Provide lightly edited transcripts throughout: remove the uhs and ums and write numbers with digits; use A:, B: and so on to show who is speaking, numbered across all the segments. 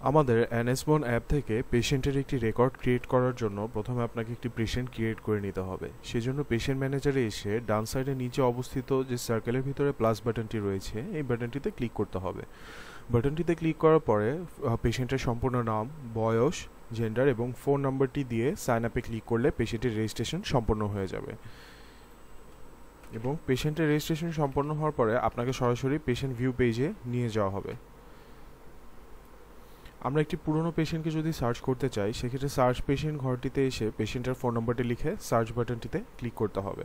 A: আমাদের এনএসবন অ্যাপ থেকে পেশেন্টের একটি রেকর্ড ক্রিয়েট করার জন্য প্রথমে আপনাকে একটি পেশেন্ট ক্রিয়েট করে নিতে হবে। সেজন্য পেশেন্ট ম্যানেজারে এসে ডান সাইডে নিচে অবস্থিত যে সার্কেলের ভিতরে প্লাস বাটনটি রয়েছে এই বাটনটিতে ক্লিক করতে হবে। বাটনটিতে ক্লিক করার পরে পেশেন্টের সম্পূর্ণ নাম, বয়স, জেন্ডার এবং ফোন নাম্বারটি দিয়ে সাইন আপে ক্লিক করলে পেশেন্টের রেজিস্ট্রেশন সম্পন্ন হয়ে যাবে। এবং পেশেন্টের রেজিস্ট্রেশন সম্পন্ন হওয়ার পরে আপনাকে সরাসরি পেশেন্ট ভিউ পেজে নিয়ে যাওয়া হবে। আমরা একটি পুরনো পেশেন্টকে যদি সার্চ করতে চাই সেক্ষেত্রে সার্চ পেশেন্ট ঘরটিতে এসে পেশেন্টের ফোন নম্বরটি লিখে সার্চ বাটনটিতে ক্লিক করতে হবে।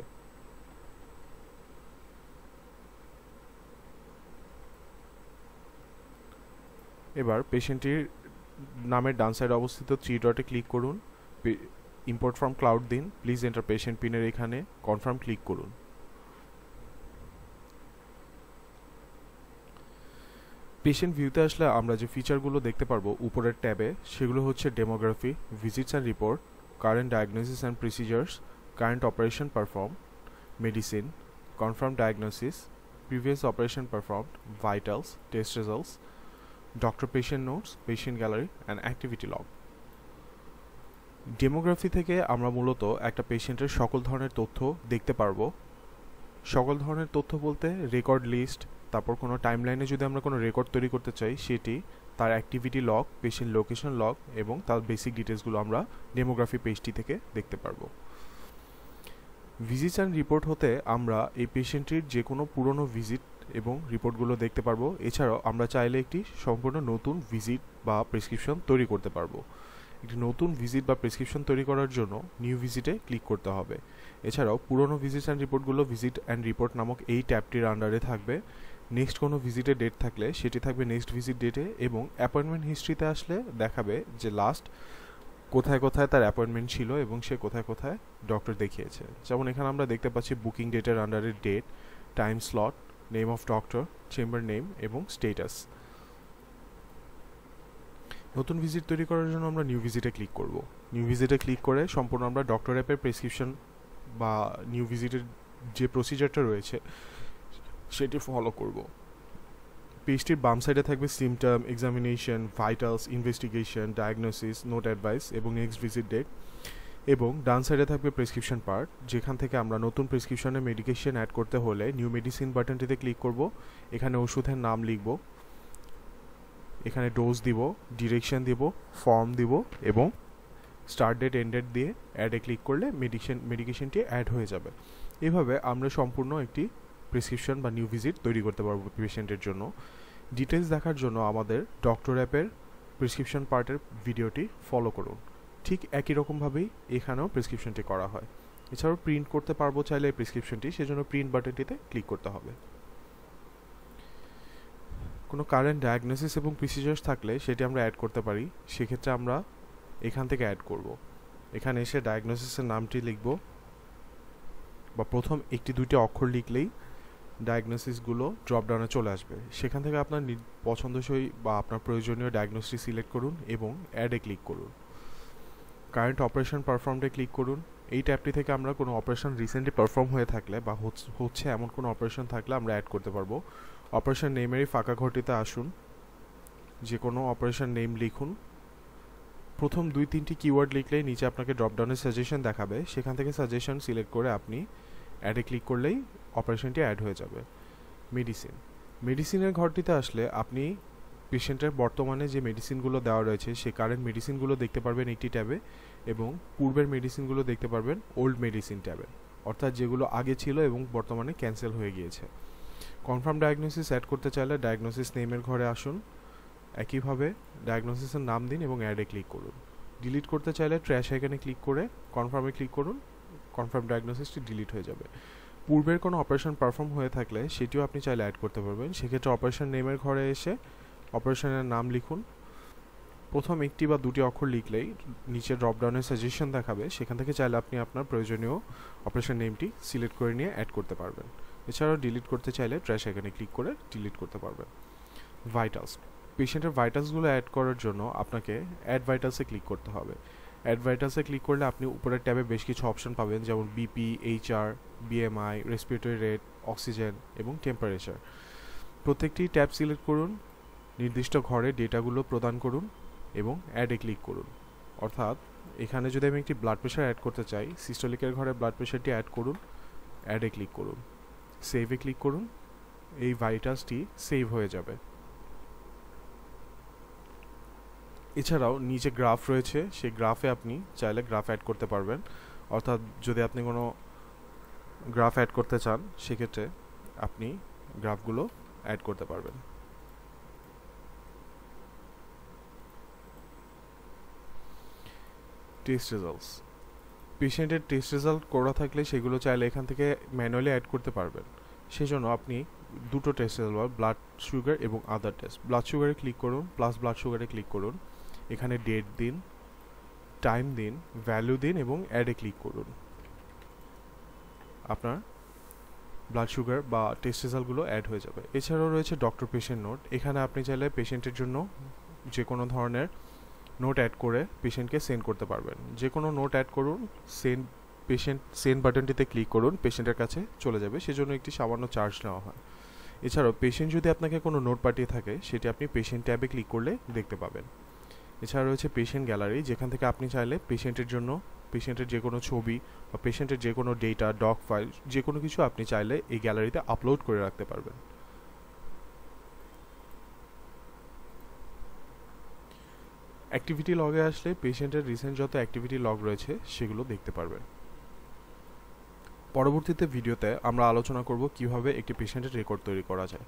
A: এবার পেশেন্টটির নামের ডান সাইডে অবস্থিত 3 ডটে ক্লিক করুন, ইম্পোর্ট ফ্রম ক্লাউড দিন, প্লিজ এন্টার পেশেন্ট পিনের এখানে কনফার্ম ক্লিক করুন। পেশেন্ট ভিউতে আসলে আমরা যে ফিচারগুলো দেখতে পারবো উপরের ট্যাবে সেগুলো হচ্ছে demography, visits and report, current diagnosis and procedures, current operation perform, medicine, confirm diagnosis, previous operation performed, vitals, test results, doctor patient notes, patient gallery and activity log. Demography থেকে আমরা মূলত একটা পেশেন্টের সকল ধরনের তথ্য দেখতে পারবো। সকল ধরনের তথ্য বলতে রেকর্ড লিস্ট, তারপর কোনো টাইমলাইনে যদি আমরা কোনো রেকর্ড তৈরি করতে চাই সেটি, তার activity log, patient location log এবং তার বেসিক ডিটেলসগুলো আমরা ডেমোগ্রাফি পেজটি থেকে দেখতে পারবো। ভিজিটস অ্যান্ড রিপোর্ট হতে আমরা এই পেশেন্টটির যে কোনো পুরনো ভিজিট এবং রিপোর্টগুলো দেখতে পারবো। এছাড়াও আমরা চাইলে একটি সম্পূর্ণ নতুন ভিজিট বা প্রেসক্রিপশন তৈরি করতে পারবো। একটি নতুন ভিজিট বা প্রেসক্রিপশন তৈরি করার জন্য নিউ ভিজিটে ক্লিক করতে হবে। এছাড়াও পুরনো ভিজিটস অ্যান্ড রিপোর্টগুলো ভিজিট অ্যান্ড রিপোর্ট নামক এই ট্যাবটির আন্ডারে থাকবে। নেক্সট কোনো ভিজিটের ডেট থাকলে সেটি থাকবে নেক্সট ভিজিট ডেটে এবং অ্যাপয়েন্টমেন্ট হিস্ট্রিতে আসলে দেখাবে যে লাস্ট কোথায় কোথায় তার অ্যাপয়েন্টমেন্ট ছিল এবং সে কোথায় কোথায় ডক্টর দেখিয়েছে। যেমন এখানে আমরা দেখতে পাচ্ছি বুকিং ডেটের আন্ডারে date, time slot, name of doctor, chamber name এবং স্টেটাস। নতুন ভিজিট তৈরি করার জন্য আমরা নিউ ভিজিটে ক্লিক করব। নিউ ভিজিটে ক্লিক করে সম্পূর্ণ আমরা ডক্টর অ্যাপের প্রেসক্রিপশন বা নিউ ভিজিটের যে প্রসিজারটা রয়েছে সেটি ফলো করব। পেজটির বাম সাইডে থাকবে symptom, examination, vitals, investigation, diagnosis, note advice এবং নেক্সট ভিজিট ডেট। এবং ডান সাইডে থাকবে প্রেসক্রিপশন পার্ট, যেখান থেকে আমরা নতুন প্রেসক্রিপশনে মেডিকেশন অ্যাড করতে হলে নিউ মেডিসিন বাটনটিতে ক্লিক করব। এখানে ওষুধের নাম লিখব, এখানে ডোজ দিব, ডিরেকশন দিব, ফর্ম দিব এবং স্টার্ট ডেট এন্ড ডেট দিয়ে অ্যাডে ক্লিক করলে মেডিকেশনটি অ্যাড হয়ে যাবে। এভাবে আমরা সম্পূর্ণ একটি প্রেসক্রিপশন বা নিউ ভিজিট তৈরি করতে পারবো পেশেন্টের জন্য। ডিটেলস দেখার জন্য আমাদের ডক্টর অ্যাপের প্রেসক্রিপশন পার্টের ভিডিওটি ফলো করুন। ঠিক একই রকমভাবেই এখানেও প্রেসক্রিপশনটি করা হয়। এছাড়াও প্রিন্ট করতে পারবো চাইলে এই প্রেসক্রিপশনটি, সেজন্য প্রিন্ট বাটনটিতে ক্লিক করতে হবে। কোনো কারেন্ট ডায়াগনোসিস এবং প্রসিজার্স থাকলে সেটি আমরা অ্যাড করতে পারি, সেক্ষেত্রে আমরা এখান থেকে অ্যাড করব। এখানে এসে ডায়াগনোসিসের নামটি লিখব বা প্রথম একটি দুইটি অক্ষর লিখলেই ডায়াগনোসিসগুলো ড্রপডাউনে চলে আসবে। সেখান থেকে আপনার পছন্দসই বা আপনার প্রয়োজনীয় ডায়াগনোসিস সিলেক্ট করুন এবং অ্যাডে ক্লিক করুন। কারেন্ট অপারেশন পারফর্মডে ক্লিক করুন। এই ট্যাবটি থেকে আমরা কোনো অপারেশন রিসেন্টলি পারফর্ম হয়ে থাকলে বা হচ্ছে এমন কোনো অপারেশন থাকলে আমরা অ্যাড করতে পারবো। অপারেশন নেমেরই ফাঁকা ঘরটিতে আসুন, যে কোনো অপারেশন নেম লিখুন। প্রথম 2-3টি কিওয়ার্ড লিখলেই নিচে আপনাকে ড্রপডাউনে সাজেশন দেখাবে, সেখান থেকে সাজেশন সিলেক্ট করে আপনি অ্যাডে ক্লিক করলেই অপারেশনটি অ্যাড হয়ে যাবে। মেডিসিনের ঘরটিতে আসলে আপনি পেশেন্টের বর্তমানে যে মেডিসিনগুলো দেওয়া রয়েছে সেই কারেন্ট মেডিসিনগুলো দেখতে পারবেন একটি ট্যাবে এবং পূর্বের মেডিসিনগুলো দেখতে পারবেন ওল্ড মেডিসিন ট্যাবে, অর্থাৎ যেগুলো আগে ছিল এবং বর্তমানে ক্যান্সেল হয়ে গিয়েছে। কনফার্ম ডায়াগনোসিস অ্যাড করতে চাইলে ডায়াগনোসিস নেমের ঘরে আসুন, একইভাবে ডায়াগনোসিসের নাম দিন এবং অ্যাডে ক্লিক করুন। ডিলিট করতে চাইলে ট্র্যাশ আইকনে ক্লিক করে কনফার্মে ক্লিক করুন, কনফার্ম ডায়াগনোসিসটি ডিলিট হয়ে যাবে। পূর্বের কোনো অপারেশন পারফর্ম হয়ে থাকলে সেটিও আপনি চাইলে অ্যাড করতে পারবেন। সেক্ষেত্রে অপারেশন নেমের ঘরে এসে অপারেশনের নাম লিখুন। প্রথম একটি বা দুটি অক্ষর লিখলেই নিচে ড্রপডাউনের সাজেশন দেখাবে, সেখান থেকে চাইলে আপনি আপনার প্রয়োজনীয় অপারেশন নেমটি সিলেক্ট করে নিয়ে অ্যাড করতে পারবেন। এছাড়াও ডিলিট করতে চাইলে ট্র্যাশ আইকনে ক্লিক করে ডিলিট করতে পারবেন। ভাইটালস, পেশেন্টের ভাইটালসগুলো অ্যাড করার জন্য আপনাকে অ্যাড ভাইটালসে ক্লিক করতে হবে। অ্যাড ভাইটালসে ক্লিক করলে আপনি উপরের ট্যাবে বেশ কিছু অপশন পাবেন, যেমন BP, HR, BMI, respiratory rate, oxygen এবং টেম্পারেচার। প্রত্যেকটি ট্যাব সিলেক্ট করুন, নির্দিষ্ট ঘরে ডেটাগুলো প্রদান করুন। এবং অ্যাডে ক্লিক করুন। অর্থাৎ এখানে যদি আমি একটি ব্লাড প্রেশার অ্যাড করতে চাই, সিস্টোলিকের ঘরে ব্লাড প্রেশারটি অ্যাড করুন, অ্যাডে ক্লিক করুন, সেভে ক্লিক করুন, এই ভাইটাসটি সেভ হয়ে যাবে। এছাড়াও নিচে গ্রাফ রয়েছে, সেই গ্রাফে আপনি চাইলে গ্রাফ অ্যাড করতে পারবেন। অর্থাৎ যদি আপনি কোনো গ্রাফ অ্যাড করতে চান, সেক্ষেত্রে আপনি গ্রাফগুলো অ্যাড করতে পারবেন। টেস্ট রেজাল্টস, পেশেন্টের টেস্ট রেজাল্ট করা থাকলে সেগুলো চাইলে এখান থেকে ম্যানুয়ালি অ্যাড করতে পারবেন। সেই জন্য আপনি দুটো টেস্ট রেজাল্ট, ব্লাড সুগার এবং আদার টেস্ট। ব্লাড সুগারে ক্লিক করুন, প্লাস ব্লাড সুগারে ক্লিক করুন, এখানে ডেট দিন, টাইম দিন, ভ্যালু দিন এবং অ্যাডে ক্লিক করুন। আপনার ব্লাড সুগার বা টেস্ট রেজাল্টগুলো অ্যাড হয়ে যাবে। এছাড়াও রয়েছে ডক্টর পেশেন্ট নোট। এখানে আপনি চাইলে পেশেন্টের জন্য যে কোনো ধরনের নোট অ্যাড করে পেশেন্টকে সেন্ড করতে পারবেন। যে কোনো নোট অ্যাড করুন, সেন্ড বাটনটিতে ক্লিক করুন, পেশেন্টের কাছে চলে যাবে। সেজন্য একটি সামান্য চার্জ নেওয়া হয়। এছাড়াও পেশেন্ট যদি আপনাকে কোনো নোট পাঠিয়ে থাকে, সেটি আপনি পেশেন্ট ট্যাবে ক্লিক করলে দেখতে পাবেন। এছাড়া রয়েছে পেশেন্ট গ্যালারি, যেখান থেকে আপনি চাইলে পেশেন্টের জন্য পেশেন্টের যে কোনো ছবি বা পেশেন্টের যে কোনো ডেটা, ডক ফাইল, যে কোনো কিছু আপনি চাইলে এই গ্যালারিতে আপলোড করে রাখতে পারবেন। অ্যাক্টিভিটি লগে আসলে পেশেন্টের রিসেন্ট যত অ্যাক্টিভিটি লগ রয়েছে সেগুলো দেখতে পারবেন। পরবর্তীতে ভিডিওতে আমরা আলোচনা করব কিভাবে একটি পেশেন্টের রেকর্ড তৈরি করা যায়।